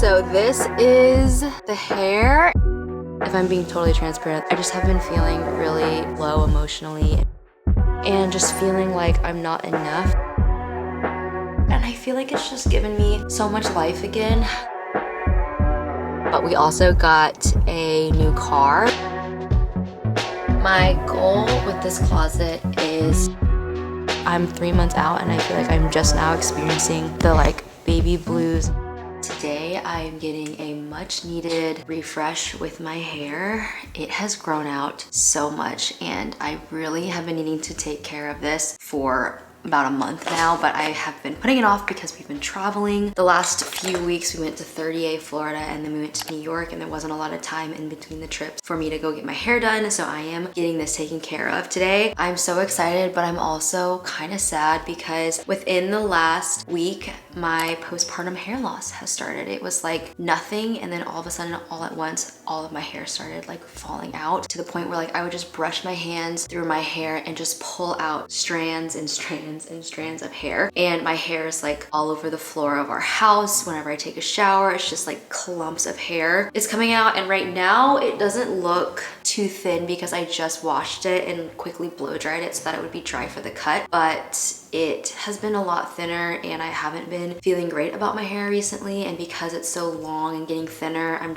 so this is the hair. If I'm being totally transparent, I just have been feeling really low emotionally and just feeling like I'm not enough. And I feel like it's just given me so much life again. But we also got a new car. My goal with this closet is I'm 3 months out and I feel like I'm just now experiencing the like baby blues. Today I'm getting a much needed refresh with my hair. It has grown out so much and I really have been needing to take care of this for about a month now, but I have been putting it off because we've been traveling. The last few weeks we went to 30A, Florida, and then we went to New York, and there wasn't a lot of time in between the trips for me to go get my hair done, so I am getting this taken care of today. I'm so excited, but I'm also kind of sad because within the last week, my postpartum hair loss has started. It was like nothing, and then all of a sudden, all at once, all of my hair started like falling out to the point where like I would just brush my hands through my hair and just pull out strands and strands and strands of hair, and my hair is like all over the floor of our house. Whenever I take a shower, it's just like clumps of hair is coming out, and right now it doesn't look too thin because I just washed it and quickly blow dried it so that it would be dry for the cut, but it has been a lot thinner and I haven't been feeling great about my hair recently, and because it's so long and getting thinner, I'm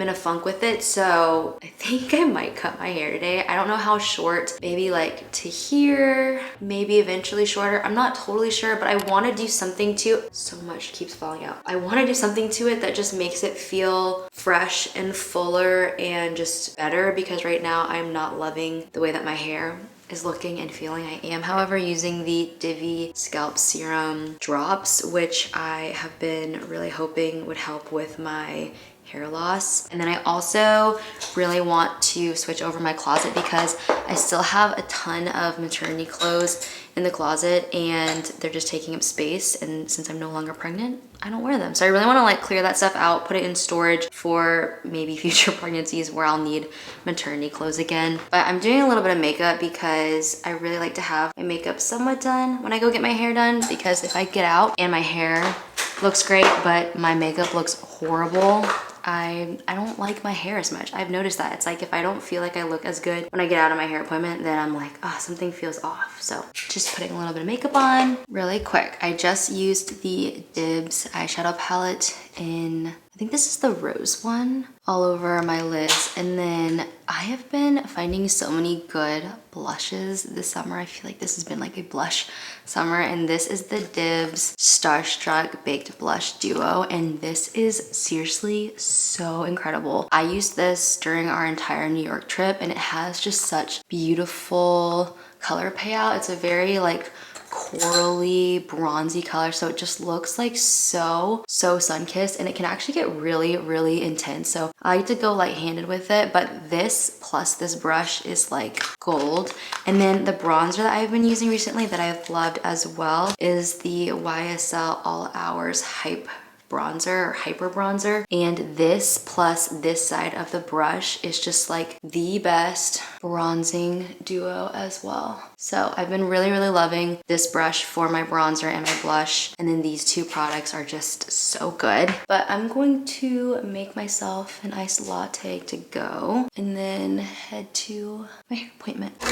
in a funk with it. So I think I might cut my hair today. I don't know how short, maybe like to here, maybe eventually shorter. I'm not totally sure, but I want to do something to, so much keeps falling out. I want to do something to it that just makes it feel fresh and fuller and just better, because right now I'm not loving the way that my hair is looking and feeling. I am, however, using the Divi Scalp Serum drops, which I have been really hoping would help with my hair loss. And then I also really want to switch over my closet because I still have a ton of maternity clothes in the closet and they're just taking up space, and since I'm no longer pregnant, I don't wear them. So I really want to like clear that stuff out, put it in storage for maybe future pregnancies where I'll need maternity clothes again. But I'm doing a little bit of makeup because I really like to have my makeup somewhat done when I go get my hair done, because if I get out and my hair looks great but my makeup looks horrible, I don't like my hair as much. I've noticed that. It's like if I don't feel like I look as good when I get out of my hair appointment, then I'm like, oh, something feels off. So just putting a little bit of makeup on really quick. I just used the Dibs eyeshadow palette in, I think this is the rose one, all over my lids. And then I have been finding so many good blushes this summer. I feel like this has been like a blush summer, and this is the Dibs Starstruck Baked Blush Duo, and this is seriously so incredible. I used this during our entire New York trip, and it has just such beautiful color payout. It's a very like corally bronzy color, so it just looks like so sun-kissed, and it can actually get really intense. So I like to go light-handed with it, but this plus this brush is like gold. And then the bronzer that I've been using recently that I've loved as well is the YSL All Hours Hype bronzer or hyper bronzer, and this plus this side of the brush is just like the best bronzing duo as well. So I've been really loving this brush for my bronzer and my blush, and then these two products are just so good. But I'm going to make myself an iced latte to go and then head to my hair appointment.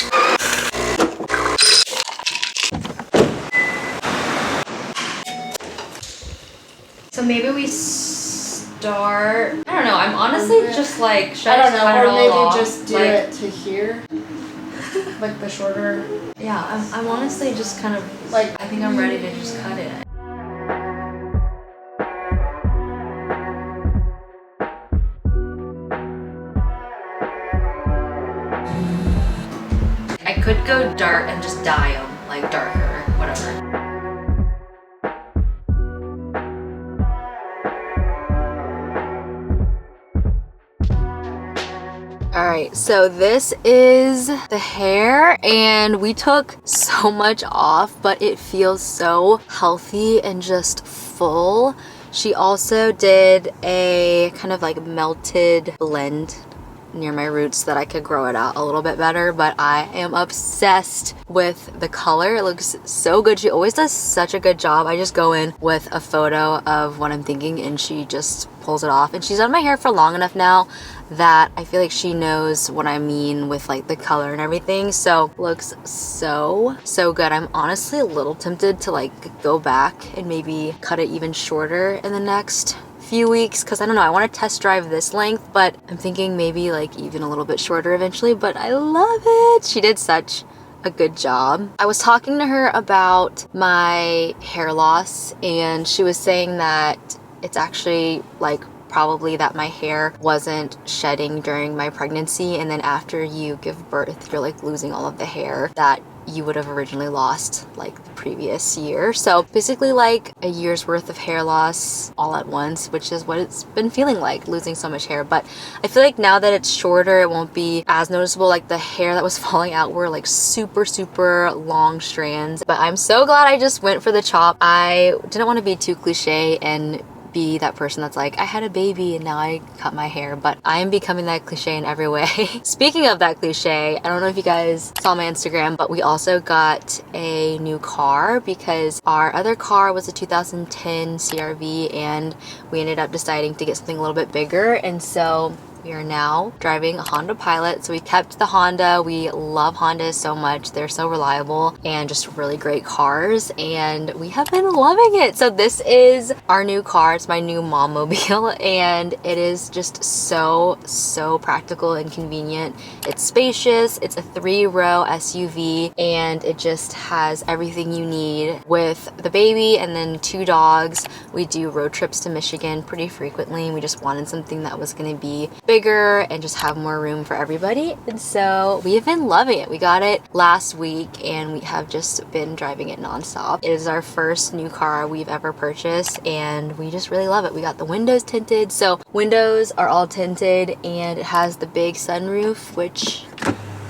So maybe we start, I don't know, I'm honestly just like, should I don't know, or maybe just do it to here, like the shorter. Yeah, I'm honestly just kind of like, I think I'm ready to just cut it. I could go dark and just dye them, like darker, whatever. All right, so this is the hair, and we took so much off, but it feels so healthy and just full. She also did a kind of like melted blend near my roots so that I could grow it out a little bit better, but I am obsessed with the color. It looks so good. She always does such a good job. I just go in with a photo of what I'm thinking and she just pulls it off. And she's done my hair for long enough now that I feel like she knows what I mean with like the color and everything. So looks so good. I'm honestly a little tempted to like go back and maybe cut it even shorter in the next few weeks, because I don't know, I want to test drive this length, but I'm thinking maybe like even a little bit shorter eventually. But I love it. She did such a good job. I was talking to her about my hair loss and she was saying that it's actually like probably that my hair wasn't shedding during my pregnancy, and then after you give birth you're like losing all of the hair that you would have originally lost like the previous year. So basically like a year's worth of hair loss all at once, which is what it's been feeling like, losing so much hair. But I feel like now that it's shorter it won't be as noticeable. Like the hair that was falling out were like super long strands. But I'm so glad I just went for the chop. I didn't want to be too cliche and be that person that's like, I had a baby and now I cut my hair, but I am becoming that cliche in every way. Speaking of that cliche, I don't know if you guys saw my Instagram, but we also got a new car because our other car was a 2010 CRV and we ended up deciding to get something a little bit bigger, and so we are now driving a Honda Pilot. So we kept the Honda. We love Hondas so much. They're so reliable and just really great cars, and we have been loving it. So this is our new car. It's my new mom mobile and it is just so practical and convenient. It's spacious. It's a 3-row SUV and it just has everything you need with the baby and then 2 dogs. We do road trips to Michigan pretty frequently and we just wanted something that was going to be bigger and just have more room for everybody, and so we have been loving it. We got it last week and we have just been driving it nonstop. It is our first new car we've ever purchased and we just really love it. We got the windows tinted, so windows are all tinted, and it has the big sunroof, which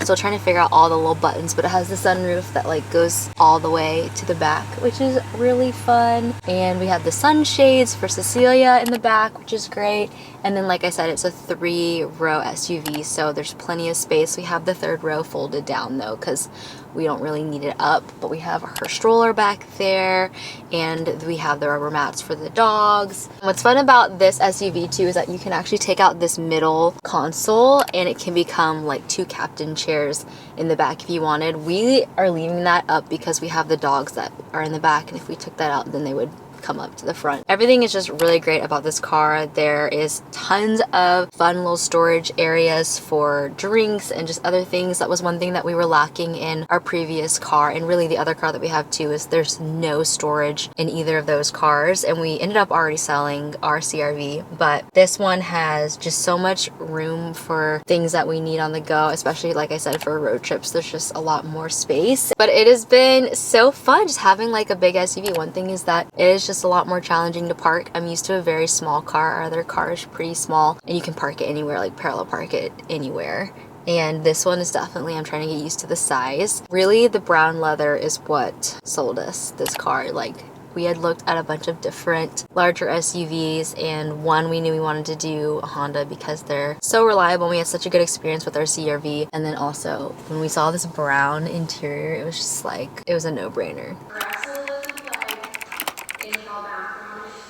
still trying to figure out all the little buttons, but it has the sunroof that like goes all the way to the back, which is really fun. And we have the sunshades for Cecilia in the back, which is great. And then like I said, it's a 3-row SUV, so there's plenty of space. We have the 3rd row folded down though because we don't really need it up, but we have her stroller back there and we have the rubber mats for the dogs. What's fun about this SUV too is that you can actually take out this middle console and it can become like 2 captain chairs in the back if you wanted. We are leaving that up because we have the dogs that are in the back, and if we took that out then they would come up to the front. Everything is just really great about this car. There is tons of fun little storage areas for drinks and just other things. That was one thing that we were lacking in our previous car, and really the other car that we have too, is there's no storage in either of those cars, and we ended up already selling our CRV, but this one has just so much room for things that we need on the go, especially like I said for road trips. There's just a lot more space, but it has been so fun just having like a big SUV. One thing is that it is just a lot more challenging to park. I'm used to a very small car. Our other car is pretty small and you can park it anywhere, like parallel park it anywhere. And this one is definitely, I'm trying to get used to the size. Really, the brown leather is what sold us this car. Like, we had looked at a bunch of different larger SUVs, and one we knew we wanted to do a Honda because they're so reliable. We had such a good experience with our CRV. And then also when we saw this brown interior, it was just like, it was a no-brainer.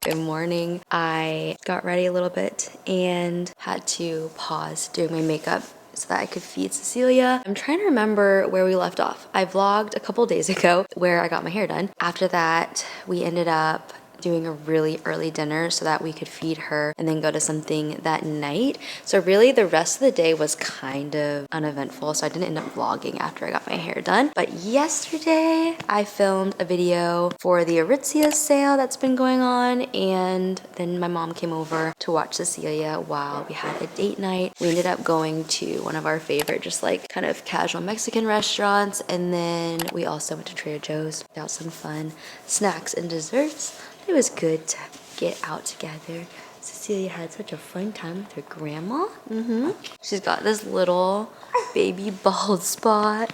Good morning. I got ready a little bit and had to pause doing my makeup so that I could feed Cecilia. I'm trying to remember where we left off. I vlogged a couple days ago where I got my hair done. After that, we ended up doing a really early dinner so that we could feed her and then go to something that night. So really the rest of the day was kind of uneventful, so I didn't end up vlogging after I got my hair done. But yesterday I filmed a video for the Aritzia sale that's been going on, and then my mom came over to watch Cecilia while we had a date night. We ended up going to one of our favorite just like kind of casual Mexican restaurants, and then we also went to Trader Joe's, got some fun snacks and desserts. It was good to get out together. Cecilia had such a fun time with her grandma. She's got this little baby bald spot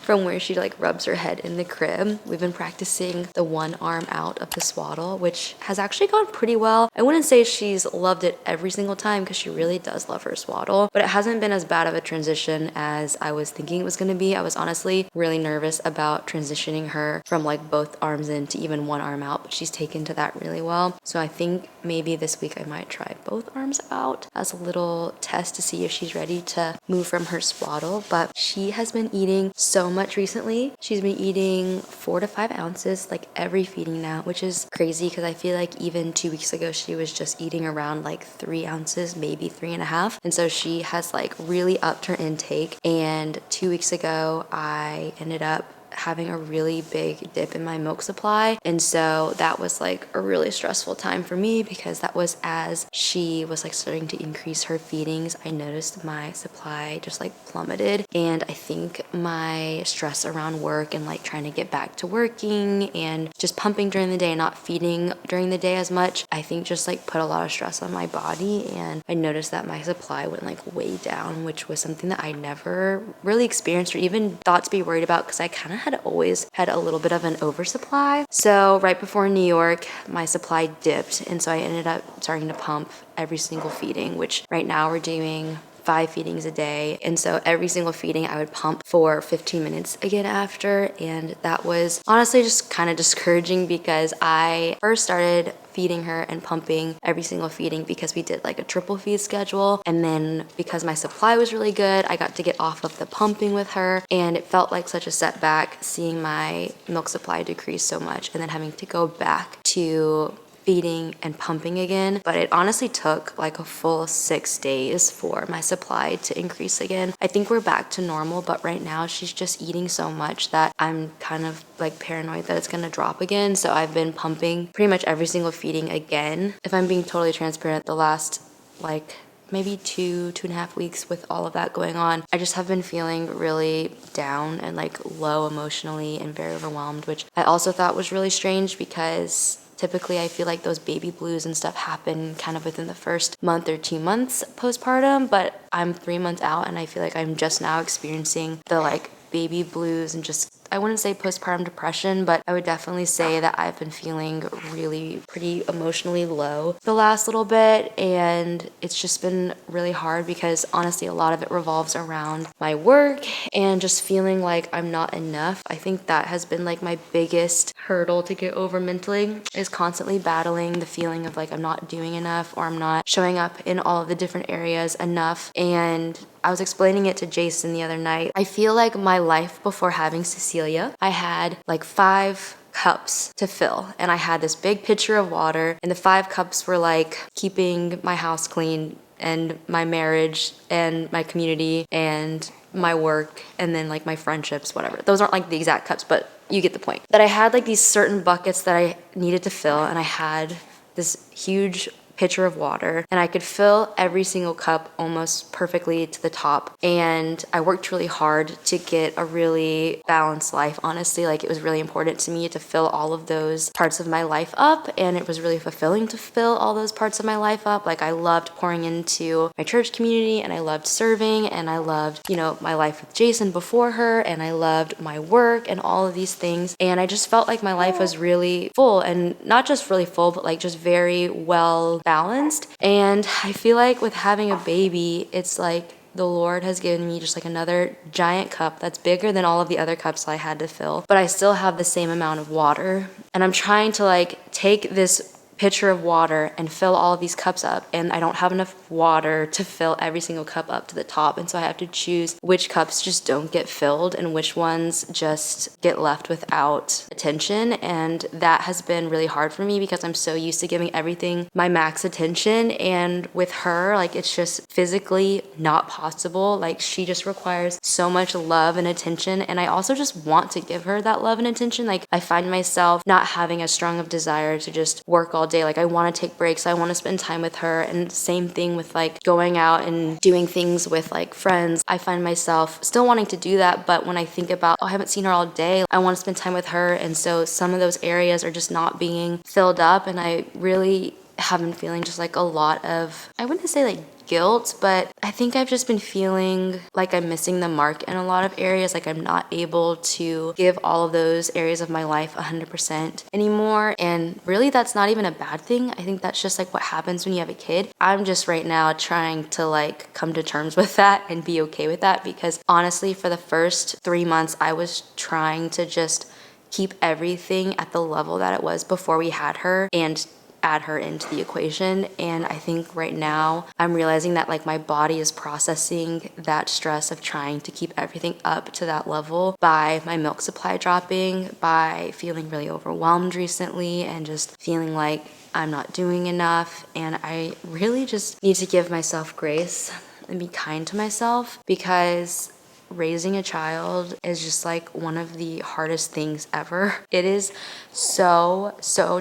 from where she like rubs her head in the crib. We've been practicing the one arm out of the swaddle, which has actually gone pretty well. I wouldn't say she's loved it every single time because she really does love her swaddle, but it hasn't been as bad of a transition as I was thinking it was going to be. I was honestly really nervous about transitioning her from like both arms in to even one arm out, but she's taken to that really well. So I think maybe this week I might try both arms out as a little test to see if she's ready to move from her swaddle. But she has been eating so much recently. She's been eating 4 to 5 ounces like every feeding now, which is crazy because I feel like even 2 weeks ago she was just eating around like 3 ounces, maybe 3.5. And so she has like really upped her intake. And 2 weeks ago I ended up having a really big dip in my milk supply, and so that was like a really stressful time for me because that was as she was like starting to increase her feedings. I noticed my supply just like plummeted, and I think my stress around work and like trying to get back to working and just pumping during the day and not feeding during the day as much, I think just like put a lot of stress on my body, and I noticed that my supply went like way down, which was something that I never really experienced or even thought to be worried about because I kind of had always had a little bit of an oversupply. So right before New York, my supply dipped, and so I ended up starting to pump every single feeding, which right now we're doing 5 feedings a day. And so every single feeding I would pump for 15 minutes again after. And that was honestly just kind of discouraging because I first started feeding her and pumping every single feeding because we did like a triple feed schedule. And then because my supply was really good, I got to get off of the pumping with her. And it felt like such a setback seeing my milk supply decrease so much and then having to go back to feeding and pumping again. But it honestly took like a full 6 days for my supply to increase again. I think we're back to normal, but right now she's just eating so much that I'm kind of like paranoid that it's gonna drop again. So I've been pumping pretty much every single feeding again. If I'm being totally transparent, the last like maybe 2.5 weeks with all of that going on, I just have been feeling really down and like low emotionally and very overwhelmed, which I also thought was really strange because typically I feel like those baby blues and stuff happen kind of within the first month or 2 months postpartum, but I'm 3 months out and I feel like I'm just now experiencing the like baby blues and just, I wouldn't say postpartum depression, but I would definitely say that I've been feeling really pretty emotionally low the last little bit, and it's just been really hard because honestly a lot of it revolves around my work and just feeling like I'm not enough. I think that has been like my biggest hurdle to get over mentally, is constantly battling the feeling of like I'm not doing enough or I'm not showing up in all of the different areas enough. And I was explaining it to Jason the other night. I feel like my life before having Cecilia, I had like 5 cups to fill, and I had this big pitcher of water, and the 5 cups were like keeping my house clean and my marriage and my community and my work and then like my friendships, whatever. Those aren't like the exact cups, but you get the point. That I had like these certain buckets that I needed to fill, and I had this huge pitcher of water, and I could fill every single cup almost perfectly to the top. And I worked really hard to get a really balanced life, honestly. Like, it was really important to me to fill all of those parts of my life up, and it was really fulfilling to fill all those parts of my life up. Like, I loved pouring into my church community, and I loved serving, and I loved, you know, my life with Jason before her, and I loved my work and all of these things. And I just felt like my life was really full, and not just really full, but like just very well balanced. And I feel like with having a baby, it's like the Lord has given me just like another giant cup that's bigger than all of the other cups I had to fill, but I still have the same amount of water. And I'm trying to like take this pitcher of water and fill all of these cups up, and I don't have enough water to fill every single cup up to the top, and so I have to choose which cups just don't get filled and which ones just get left without attention. And that has been really hard for me because I'm so used to giving everything my max attention, and with her, like, it's just physically not possible. Like, she just requires so much love and attention, and I also just want to give her that love and attention. Like, I find myself not having as strong of desire to just work all day. Like, I want to take breaks, I want to spend time with her. And same thing with like going out and doing things with like friends. I find myself still wanting to do that, but when I think about, oh, I haven't seen her all day, I want to spend time with her, and so some of those areas are just not being filled up. And I really have been feeling just like a lot of, I wouldn't say like guilt, but I think I've just been feeling like I'm missing the mark in a lot of areas. Like I'm not able to give all of those areas of my life 100% anymore. And really that's not even a bad thing. I think that's just like what happens when you have a kid. I'm just right now trying to like come to terms with that and be okay with that, because honestly for the first 3 months I was trying to just keep everything at the level that it was before we had her and add her into the equation. And I think right now I'm realizing that like my body is processing that stress of trying to keep everything up to that level by my milk supply dropping, by feeling really overwhelmed recently and just feeling like I'm not doing enough. And I really just need to give myself grace and be kind to myself, because raising a child is just like one of the hardest things ever. It is so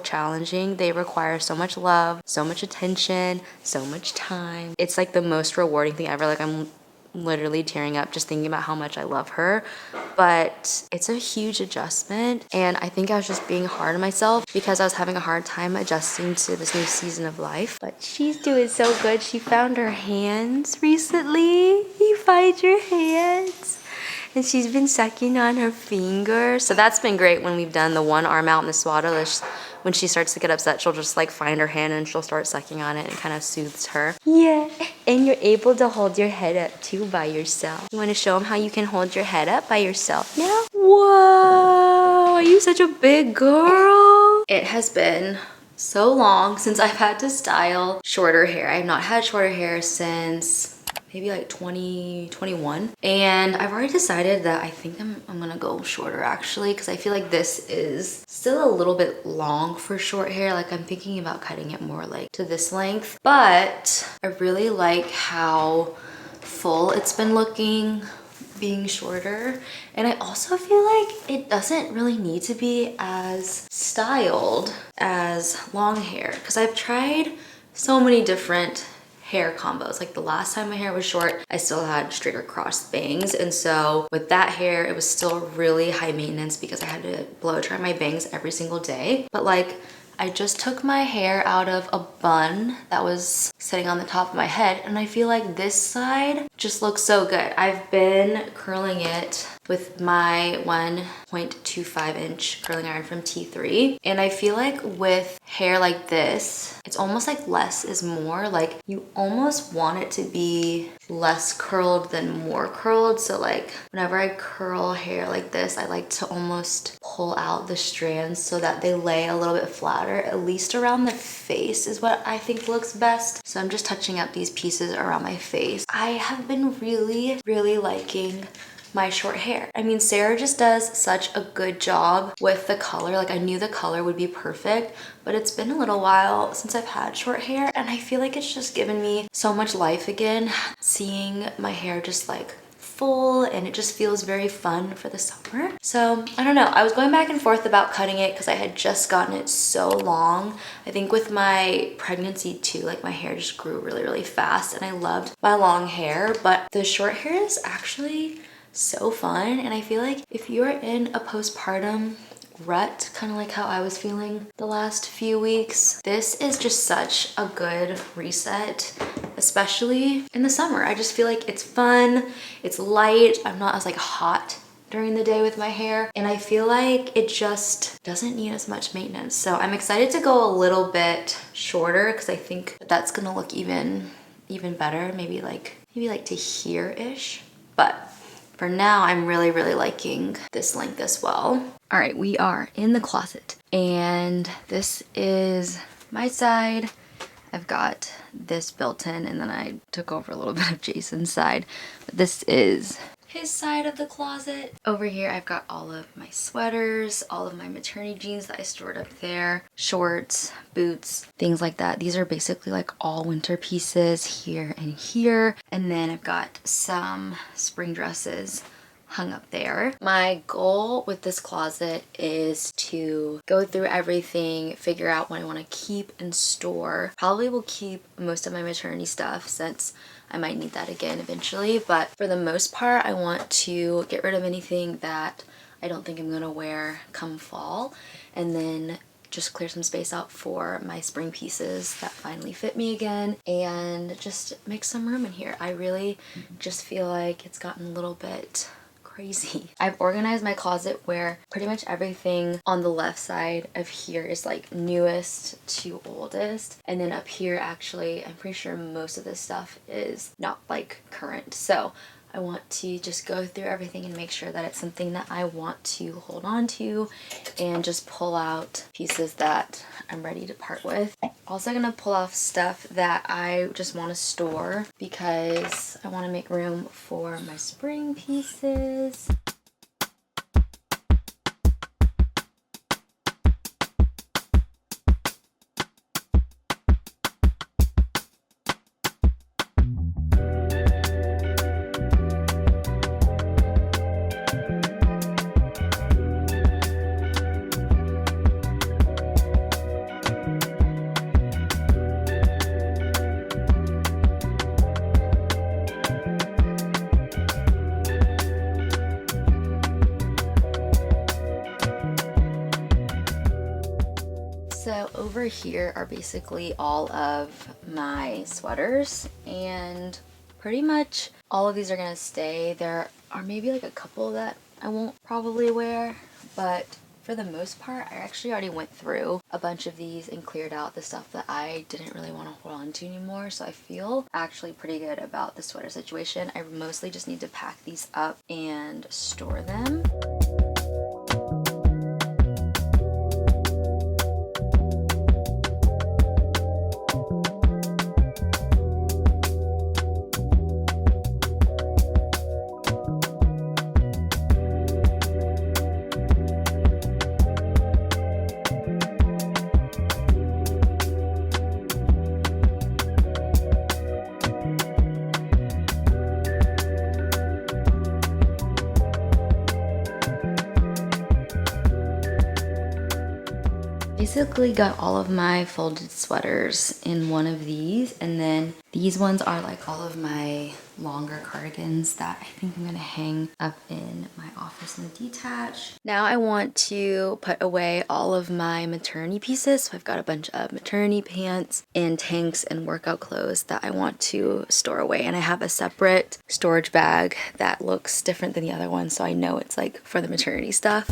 challenging. They require so much love, so much attention, so much time. It's like the most rewarding thing ever. Like I'm literally tearing up just thinking about how much I love her, but it's a huge adjustment. And I think I was just being hard on myself because I was having a hard time adjusting to this new season of life. But she's doing so good. She found her hands recently. You find your hands. And she's been sucking on her finger. So that's been great when we've done the one arm out in the swaddle. When she starts to get upset, she'll just like find her hand and she'll start sucking on it and kind of soothes her. Yeah, and you're able to hold your head up too by yourself. You want to show them how you can hold your head up by yourself now? Whoa, are you such a big girl? It has been so long since I've had to style shorter hair. I have not had shorter hair since maybe like 2021, and I've already decided that I think I'm gonna go shorter actually, because I feel like this is still a little bit long for short hair. Like I'm thinking about cutting it more like to this length, but I really like how full it's been looking being shorter. And I also feel like it doesn't really need to be as styled as long hair, because I've tried so many different hair combos. Like the last time my hair was short, I still had straight across bangs. And so with that hair, it was still really high maintenance because I had to blow dry my bangs every single day. But like, I just took my hair out of a bun that was sitting on the top of my head, and I feel like this side just looks so good. I've been curling it with my 1.25 inch curling iron from T3, and I feel like with hair like this, it's almost like less is more. Like you almost want it to be less curled than more curled. So like whenever I curl hair like this, I like to almost pull out the strands so that they lay a little bit flatter, at least around the face is what I think looks best. So I'm just touching up these pieces around my face. I have been really liking my short hair. I mean, Sarah just does such a good job with the color. Like I knew the color would be perfect, but it's been a little while since I've had short hair, and I feel like it's just given me so much life again, seeing my hair just like full, and it just feels very fun for the summer. So I don't know, I was going back and forth about cutting it because I had just gotten it so long. I think with my pregnancy too, like my hair just grew really fast, and I loved my long hair, but the short hair is actually so fun. And I feel like if you're in a postpartum rut, kind of like how I was feeling the last few weeks, this is just such a good reset, especially in the summer. I just feel like it's fun, it's light, I'm not as like hot during the day with my hair, and I feel like it just doesn't need as much maintenance. So I'm excited to go a little bit shorter because I think that's gonna look even better, maybe like to here-ish. But for now, I'm really liking this length as well. All right, we are in the closet, and this is my side. I've got this built in, and then I took over a little bit of Jason's side. But this is his side of the closet. Over here, I've got all of my sweaters, all of my maternity jeans that I stored up there, shorts, boots, things like that. These are basically like all winter pieces here and here. And then I've got some spring dresses hung up there. My goal with this closet is to go through everything, figure out what I want to keep and store. Probably will keep most of my maternity stuff since I might need that again eventually, but for the most part, I want to get rid of anything that I don't think I'm gonna wear come fall, and then just clear some space out for my spring pieces that finally fit me again, and just make some room in here. I really just feel like it's gotten a little bit crazy. I've organized my closet where pretty much everything on the left side of here is like newest to oldest, and then up here actually I'm pretty sure most of this stuff is not like current. So I want to just go through everything and make sure that it's something that I want to hold on to, and just pull out pieces that I'm ready to part with. Also gonna pull off stuff that I just want to store because I want to make room for my spring pieces. So over here are basically all of my sweaters, and pretty much all of these are gonna stay. There are maybe like a couple that I won't probably wear, but for the most part, I actually already went through a bunch of these and cleared out the stuff that I didn't really want to hold on to anymore. So I feel actually pretty good about the sweater situation. I mostly just need to pack these up and store them. Basically got all of my folded sweaters in one of these, and then these ones are like all of my longer cardigans that I think I'm gonna hang up in my office and detach. Now I want to put away all of my maternity pieces. So I've got a bunch of maternity pants and tanks and workout clothes that I want to store away, and I have a separate storage bag that looks different than the other one, so I know it's like for the maternity stuff.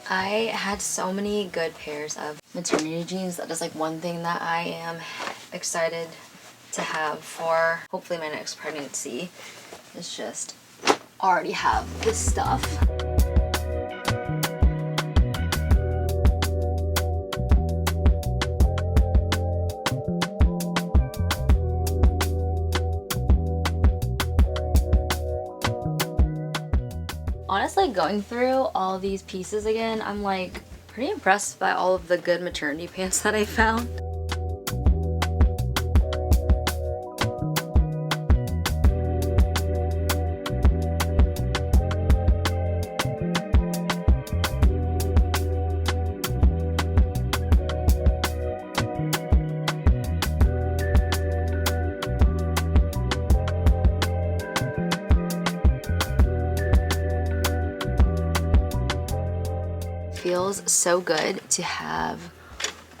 I had so many good pairs of maternity jeans. That is like one thing that I am excited to have for hopefully my next pregnancy, is just already have this stuff. Honestly, going through all these pieces again, I'm like pretty impressed by all of the good maternity pants that I found. Feels so good to have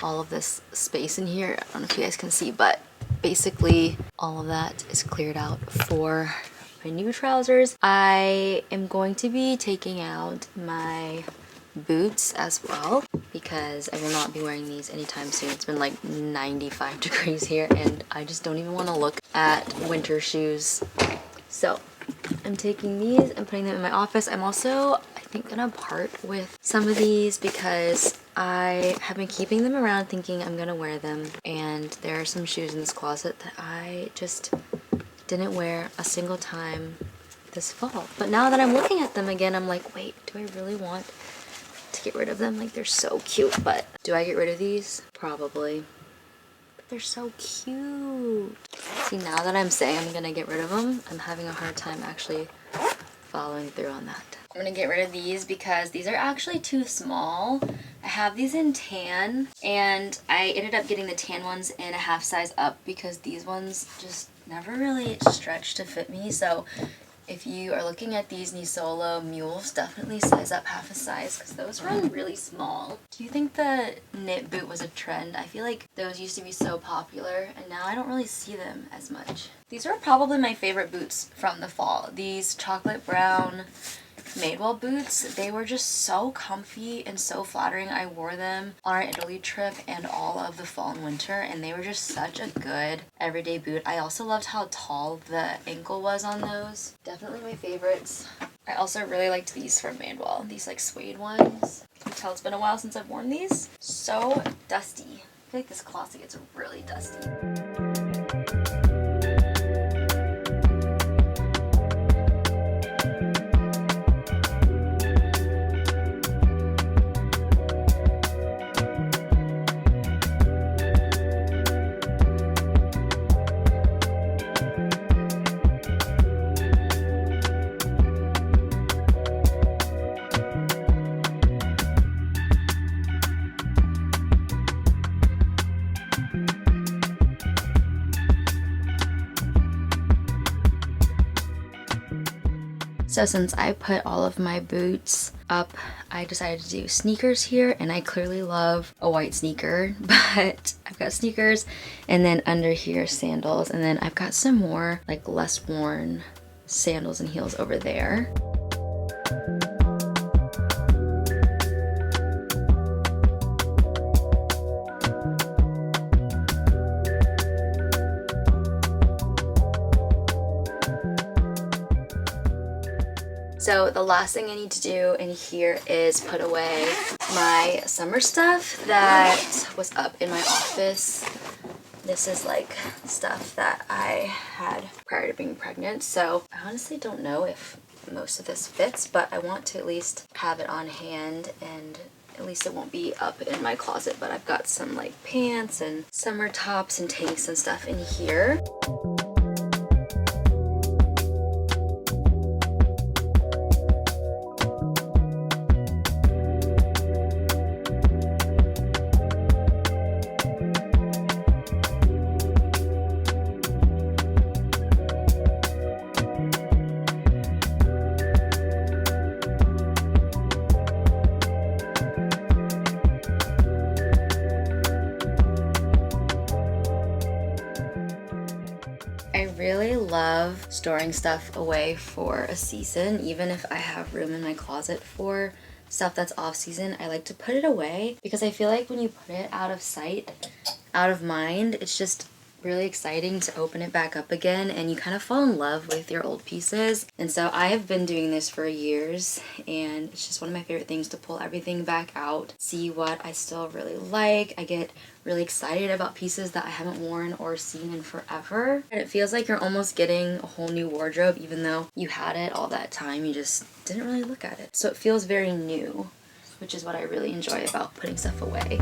all of this space in here. I don't know if you guys can see, but basically all of that is cleared out for my new trousers. I am going to be taking out my boots as well because I will not be wearing these anytime soon. It's been like 95 degrees here and I just don't even want to look at winter shoes. So I'm taking these and putting them in my office. I'm also, I think, gonna part with some of these because I have been keeping them around thinking I'm gonna wear them, and there are some shoes in this closet that I just didn't wear a single time this fall. But now that I'm looking at them again, I'm like, wait, do I really want to get rid of them. Like, they're so cute. But do I get rid of these? Probably. But they're so cute. See, now that I'm saying I'm gonna get rid of them, I'm having a hard time actually following through on that. I'm gonna get rid of these because these are actually too small. I have these in tan, and I ended up getting the tan ones in a half size up because these ones just never really stretched to fit me. So if you are looking at these Nisolo mules, definitely size up half a size because those run really small. Do you think the knit boot was a trend? I feel like those used to be so popular, and now I don't really see them as much. These are probably my favorite boots from the fall. These chocolate brown Madewell boots, they were just so comfy and so flattering. I wore them on our Italy trip and all of the fall and winter, and they were just such a good everyday boot. I also loved how tall the ankle was on those. Definitely my favorites. I also really liked these from Madewell, these like suede ones. You can tell it's been a while since I've worn these. So dusty. I feel like this closet gets really dusty. So since I put all of my boots up, I decided to do sneakers here, and I clearly love a white sneaker, but I've got sneakers, and then under here sandals, and then I've got some more like less worn sandals and heels over there. So the last thing I need to do in here is put away my summer stuff that was up in my office. This is like stuff that I had prior to being pregnant. So I honestly don't know if most of this fits, but I want to at least have it on hand, and at least it won't be up in my closet. But I've got some like pants and summer tops and tanks and stuff in here. I really love storing stuff away for a season, even if I have room in my closet for stuff that's off season. I like to put it away because I feel like when you put it out of sight, out of mind, it's just really exciting to open it back up again, and you kind of fall in love with your old pieces. And so I have been doing this for years, and it's just one of my favorite things to pull everything back out, see what I still really like. I get really excited about pieces that I haven't worn or seen in forever, and it feels like you're almost getting a whole new wardrobe even though you had it all that time, you just didn't really look at it. So it feels very new, which is what I really enjoy about putting stuff away.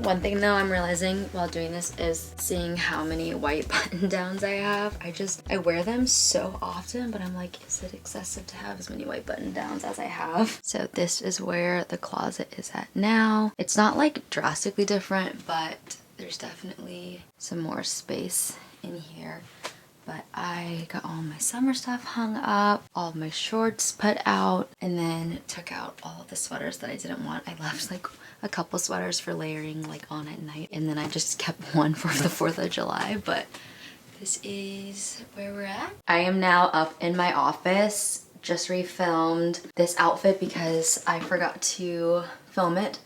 One thing though I'm realizing while doing this is seeing how many white button downs I have. I wear them so often, but I'm like, is it excessive to have as many white button downs as I have? So this is where the closet is at now. It's not like drastically different, but there's definitely some more space in here. But I got all my summer stuff hung up, all of my shorts put out, and then took out all of the sweaters that I didn't want. I left like a couple sweaters for layering like on at night, and then I just kept one for the 4th of July, but this is where we're at. I am now up in my office, just refilmed this outfit because I forgot to film it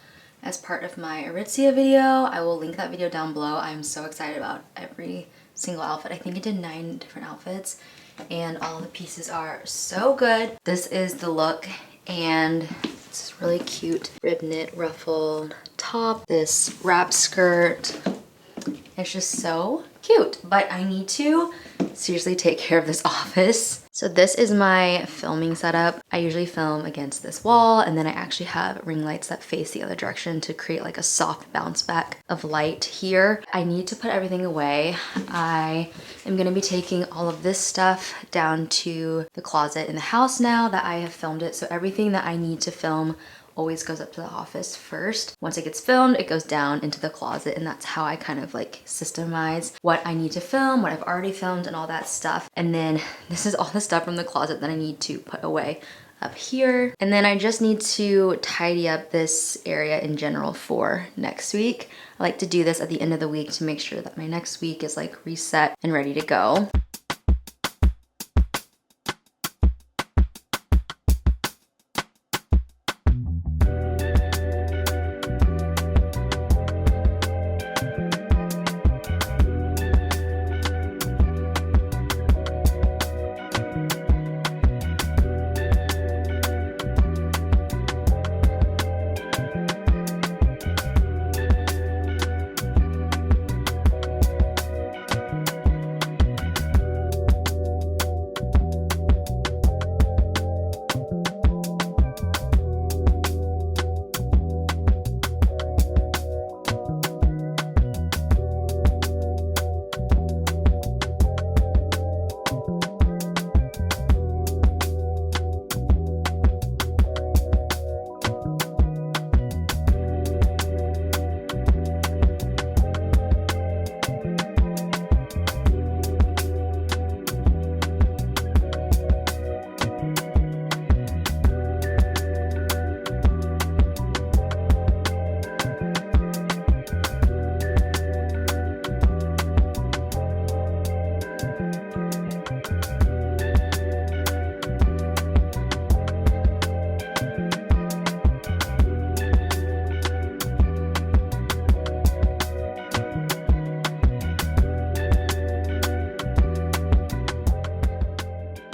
as part of my Aritzia video. I will link that video down below. I'm so excited about every single outfit. I think I did 9 different outfits, and all the pieces are so good. This is the look, and it's this really cute rib knit ruffled top, this wrap skirt. It's just so cute. But I need to seriously take care of this office. So this is my filming setup. I usually film against this wall, and then I actually have ring lights that face the other direction to create like a soft bounce back of light here. I need to put everything away. I am gonna be taking all of this stuff down to the closet in the house now that I have filmed it. So everything that I need to film always goes up to the office first. Once it gets filmed, it goes down into the closet, and that's how I kind of like systemize what I need to film, what I've already filmed, and all that stuff. And then this is all the stuff from the closet that I need to put away up here. And then I just need to tidy up this area in general for next week. I like to do this at the end of the week to make sure that my next week is like reset and ready to go.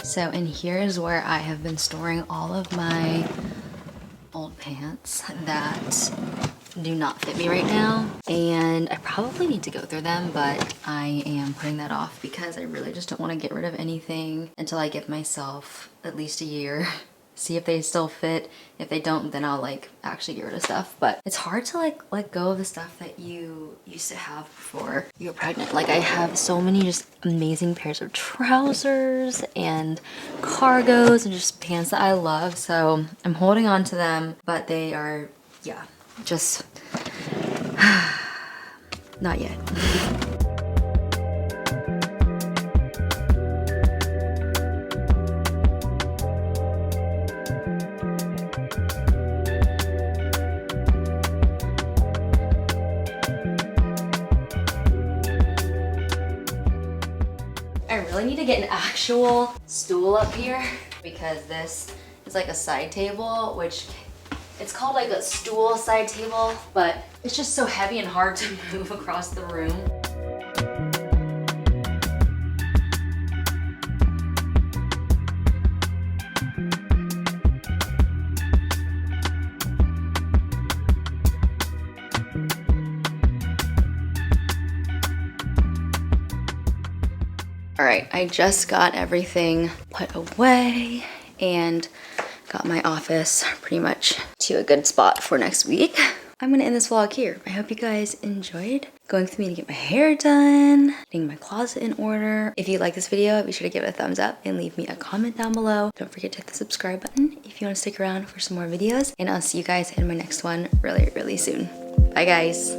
So in here is where I have been storing all of my old pants that do not fit me right now. And I probably need to go through them, but I am putting that off because I really just don't want to get rid of anything until I give myself at least a year. See if they still fit. If they don't, then I'll like actually get rid of stuff. But it's hard to like let go of the stuff that you used to have before you were pregnant. Like I have so many just amazing pairs of trousers and cargos and just pants that I love. So I'm holding on to them, but they are, yeah, just not yet. I really need to get an actual stool up here because this is like a side table, which it's called like a stool side table, but it's just so heavy and hard to move across the room. All right, I just got everything put away and got my office pretty much to a good spot for next week. I'm gonna end this vlog here. I hope you guys enjoyed going with me to get my hair done, getting my closet in order. If you like this video, be sure to give it a thumbs up and leave me a comment down below. Don't forget to hit the subscribe button if you want to stick around for some more videos, and I'll see you guys in my next one really, really soon. Bye guys.